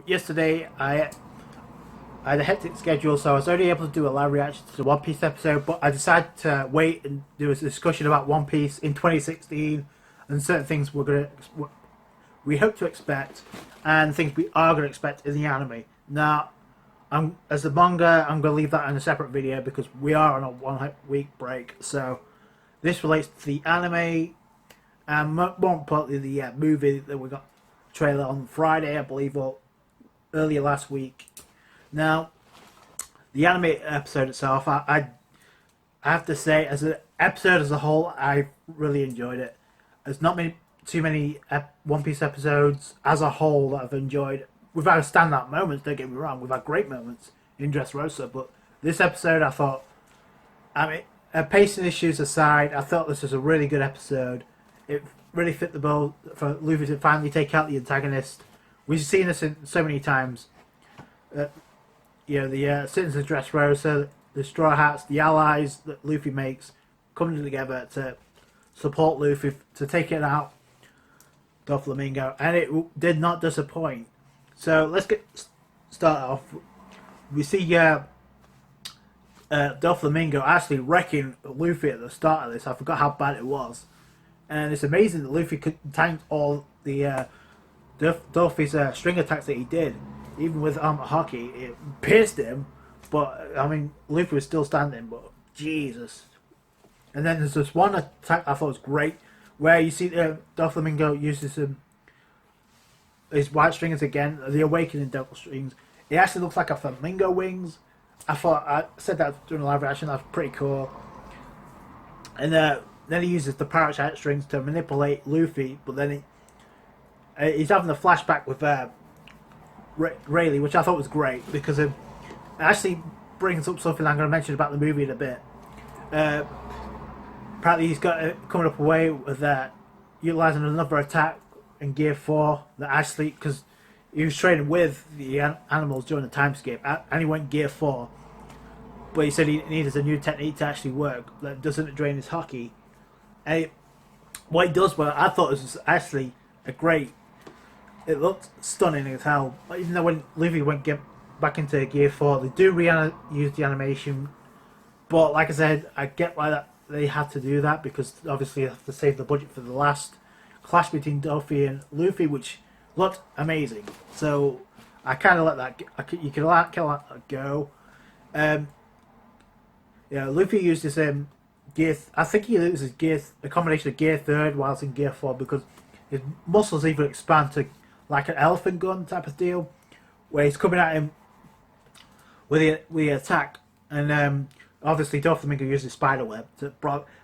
Yesterday, I had a hectic schedule, so I was only able to do a live reaction to the One Piece episode, but I decided to wait and do a discussion about One Piece in 2016 and certain things we hope to expect and things we are going to expect in the anime. Now, as the manga, I'm going to leave that in a separate video because we are on a 1 week break. So this relates to the anime and more importantly the movie that we got trailer on Friday, I believe, or earlier last week. Now, the anime episode itself, I have to say, as an episode as a whole, I really enjoyed it. There's not too many One Piece episodes as a whole that I've enjoyed. We've had standout moments, don't get me wrong. We've had great moments in Dressrosa, but this episode, I thought, pacing issues aside, I thought this was a really good episode. It really fit the bill for Luffy to finally take out the antagonist. We've seen this in so many times. The citizens of Dressrosa, the Straw Hats, the allies that Luffy makes, coming together to support Luffy to take it out Doflamingo, and it did not disappoint. So let's start off. We see Doflamingo actually wrecking Luffy at the start of this. I forgot how bad it was, and it's amazing that Luffy could tank all the Dorothy's string attacks that he did. Even with armor hockey, it pierced him, but I mean, Luffy was still standing. But Jesus! And then there's this one attack I thought was great, where you see Doflamingo uses his white strings again, the awakening devil strings. It actually looks like a flamingo wings. I said that during the live reaction. That's pretty cool. And then he uses the parrot strings to manipulate Luffy, but then he's having a flashback with Rayleigh, which I thought was great because it actually brings up something I'm going to mention about the movie in a bit. Apparently he's got coming up a way with utilising another attack in Gear 4 that actually, because he was training with the animals during the time skip and he went Gear 4, but he said he needed a new technique to actually work that doesn't drain his hockey. And what he does, well, I thought it was actually it looked stunning as hell. Even though when Luffy went back into Gear 4, they do use the animation. But like I said, I get why they had to do that, because obviously they have to save the budget for the last clash between Luffy and Luffy, which looked amazing. So I kind of let that. You can let that go. Luffy used his gear. I think he uses a combination of Gear 3 whilst in Gear 4 because his muscles even expand to like an elephant gun type of deal, where he's coming at him with the attack, and obviously Doflamingo uses spider web.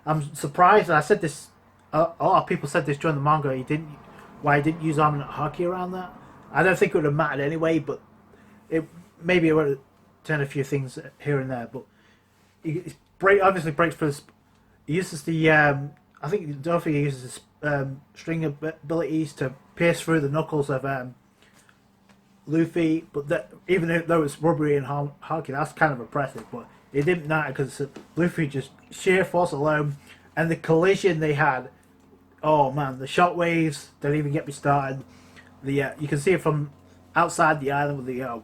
I'm surprised. I said this. A lot of people said this during the manga. He didn't use armor hockey around that. I don't think it would have mattered anyway, but maybe it would have turned a few things here and there. But obviously breaks for. He uses the. I think Dorothy uses string abilities to pierce through the knuckles of Luffy, but even though it's rubbery and hockey, that's kind of impressive. But it didn't matter because Luffy just sheer force alone, and the collision they had. Oh man, the shockwaves don't even get me started. You can see it from outside the island with the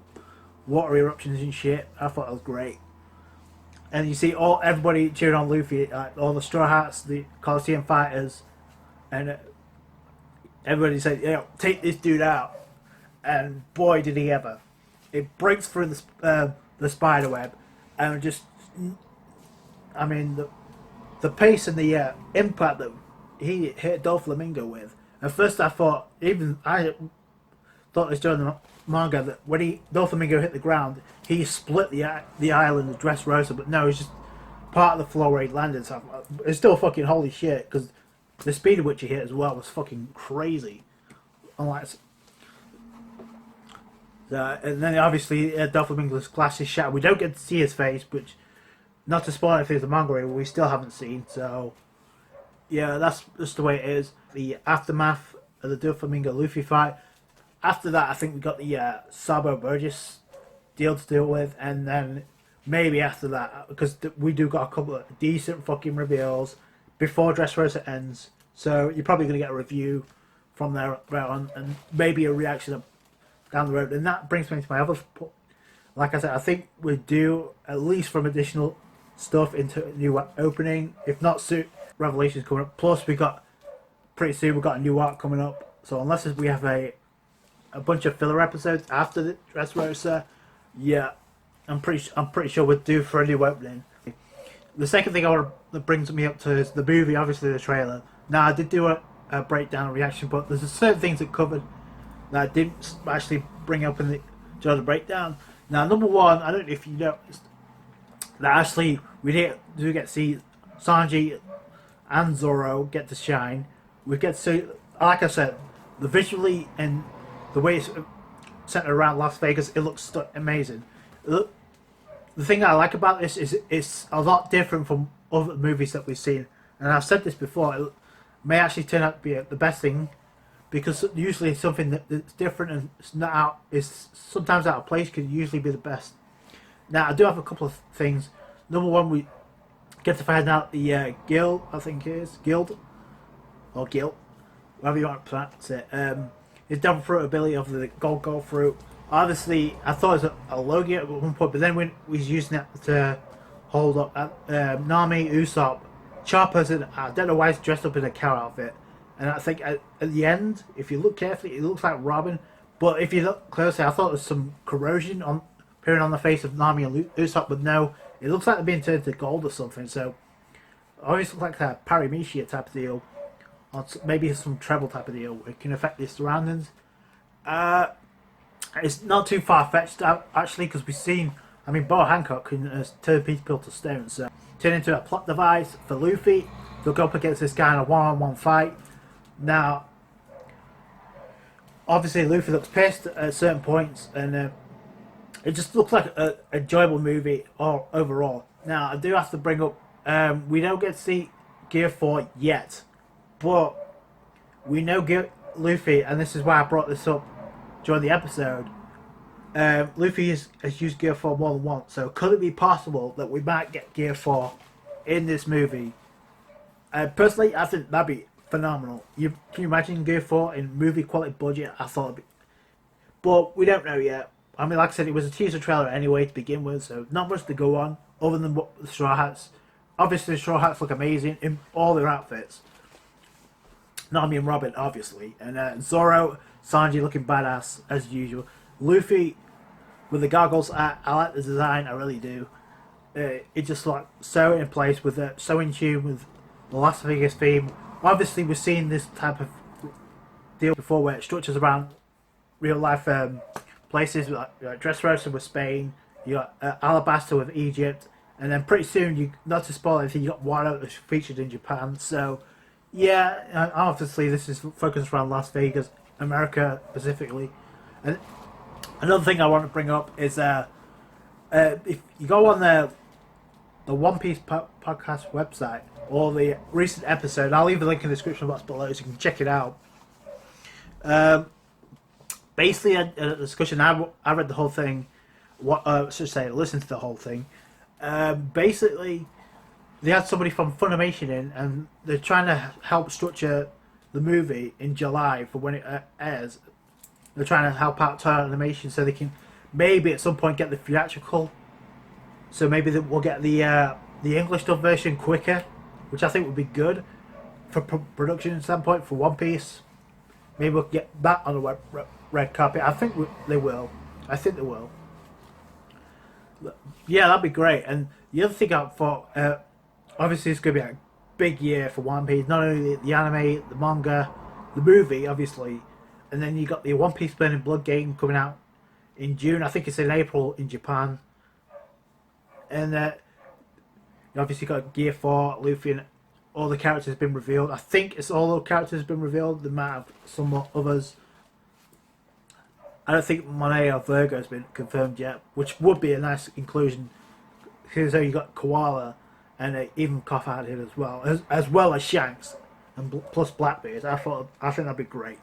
water eruptions and shit. I thought it was great. And you see everybody cheering on Luffy, all the Straw Hats, the Coliseum fighters, and everybody said, take this dude out. And boy, did he ever. It breaks through the spider web, and just, I mean, the pace and the impact that he hit Doflamingo with. At first I thought this during the manga, that when Doflamingo hit the ground, he split the island of Dressrosa, but no, it's just part of the floor where he landed. So it's still fucking holy shit, because the speed at which he hit as well was fucking crazy. And then obviously Doflamingo's glass is shattered. We don't get to see his face, which, not to spoil anything, the manga we still haven't seen. So yeah, that's just the way it is. The aftermath of the Doflamingo Luffy fight. After that, I think we got the Sabo Burgess deal to deal with, and then maybe after that, because we do got a couple of decent fucking reveals before Dressrosa ends. So you're probably going to get a review from there on, and maybe a reaction down the road. And that brings me to my other point. Like I said, I think we do at least from additional stuff into a new opening, if not soon. Revelations coming up. Plus, we got pretty soon. We got a new arc coming up. So unless we have a bunch of filler episodes after the Dressrosa, yeah, I'm pretty sure we're due for a new opening. The second thing that brings me up to is the movie, obviously the trailer. Now I did do a breakdown and reaction, but there's certain things that covered that I didn't actually bring up in the breakdown. Now, number one, I don't know if you noticed that actually we do get to see Sanji and Zoro get to shine. We get to see, like I said, the visually and the way it's centered around Las Vegas, it looks amazing. The thing I like about this is it's a lot different from other movies that we've seen. And I've said this before, it may actually turn out to be the best thing, because usually it's something that's different and it's not out, is sometimes out of place, can usually be the best. Now, I do have a couple of things. Number one, we get to find out the guild, I think it is, guild, or guild, whatever you want to pronounce it, his devil fruit ability of the gold fruit. Obviously, I thought it was a Logia at one point, but then when we was using it to hold up Nami, Usopp, Chopper's, and I don't know why he's dressed up in a cow outfit. And I think at the end, if you look carefully, it looks like Robin. But if you look closely, I thought there was some corrosion appearing on the face of Nami and Usopp, but no, it looks like they're being turned to gold or something. So, it always looks like a Paramecia type of deal, or maybe some treble type of deal. It can affect the surroundings. It's not too far-fetched, actually, because we've seen, Bo Hancock can turn people to stone, so turn into a plot device for Luffy. They'll go up against this guy in a one-on-one fight. Now, obviously Luffy looks pissed at certain points, and it just looks like an enjoyable movie overall. Now, I do have to bring up, we don't get to see Gear 4 yet, but we know Luffy, and this is why I brought this up during the episode, Luffy has used Gear 4 more than once, so could it be possible that we might get Gear 4 in this movie? Personally, I think that'd be phenomenal. Can you imagine Gear 4 in movie quality budget? I thought it'd be... But we don't know yet. Like I said, it was a teaser trailer anyway to begin with, so not much to go on other than what the Straw Hats. Obviously, the Straw Hats look amazing in all their outfits. Nami and Robin, obviously. And Zoro, Sanji looking badass as usual. Luffy with the goggles, I like the design, I really do. It just like so in place with so in tune with the Las Vegas theme. Obviously, we've seen this type of deal before, where it structures around real life places like Dressrosa with Spain, you got Alabasta with Egypt, and then pretty soon, not to spoil anything, you got Wano that's featured in Japan. So yeah, obviously this is focused around Las Vegas, America specifically. And another thing I want to bring up is if you go on the One Piece podcast website, or the recent episode, I'll leave a link in the description box below so you can check it out. Basically, a discussion, I read the whole thing, listened to the whole thing. Basically, they had somebody from Funimation in, and they're trying to help structure the movie in July for when it airs. They're trying to help out Toei Animation so they can maybe at some point get the theatrical. So maybe we'll get the English dub version quicker, which I think would be good for production standpoint for One Piece. Maybe we'll get that on the red carpet. I think they will. I think they will. Yeah, that'd be great. And the other thing I thought, obviously it's going to be a big year for One Piece. Not only the anime, the manga, the movie, obviously. And then you got the One Piece Burning Blood game coming out in June. I think it's in April in Japan. And you obviously got Gear 4, Luffy, and all the characters have been revealed. I think it's all the characters have been revealed. They might have some others. I don't think Monet or Virgo has been confirmed yet, which would be a nice inclusion. Because you got Koala and even Koff out here as well as Shanks and plus Blackbeard. I think that'd be great.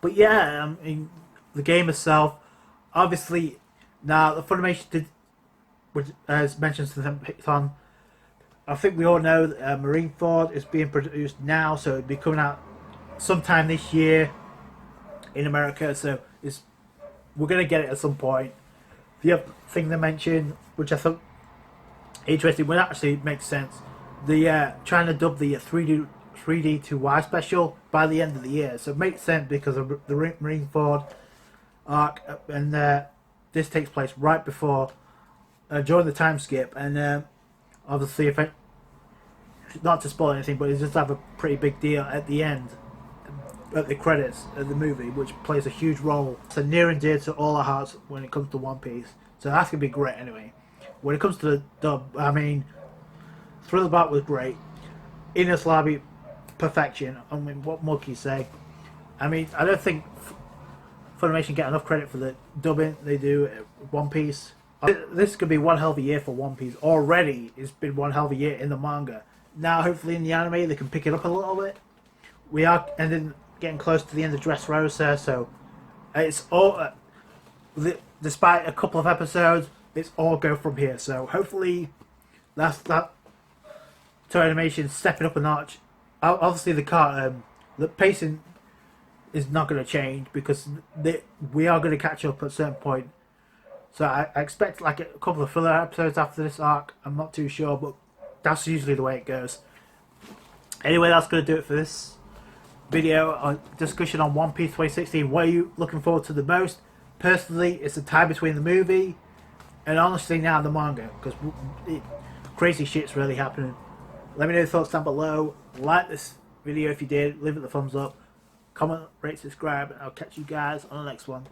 But yeah, the game itself, obviously, now the Funimation did, which as mentioned to them on, I think we all know that Marineford is being produced now, so it'll be coming out sometime this year in America. So is we're going to get it at some point. The other thing they mentioned, which I thought interesting, would actually make sense, the trying to dub the 3D to Y special by the end of the year. So it makes sense because of the Marineford arc, and this takes place right before, during the time skip, and obviously, if not to spoil anything, but it just have a pretty big deal at the end, at the credits of the movie, which plays a huge role. So near and dear to all our hearts when it comes to One Piece. So that's gonna be great anyway. When it comes to the dub, I mean, Thriller Bark was great. Ines Lobby, perfection. I mean, what more can you say? I mean, I don't think Funimation get enough credit for the dubbing they do at One Piece. This could be one hell of a year for One Piece. Already, it's been one hell of a year in the manga. Now, hopefully, in the anime, they can pick it up a little bit. We are getting close to the end of Dressrosa, so it's all. Despite a couple of episodes, it's all go from here. So hopefully, that Toei Animation stepping up a notch. Obviously, the pacing is not going to change because we are going to catch up at a certain point. So I expect like a couple of filler episodes after this arc. I'm not too sure, but that's usually the way it goes. Anyway, that's going to do it for this video on discussion on One Piece 2016. What are you looking forward to the most? Personally, it's the tie between the movie and honestly now the manga, because crazy shit's really happening. Let me know your thoughts down below. Like this video if you did. Leave it a thumbs up. Comment, rate, subscribe, and I'll catch you guys on the next one.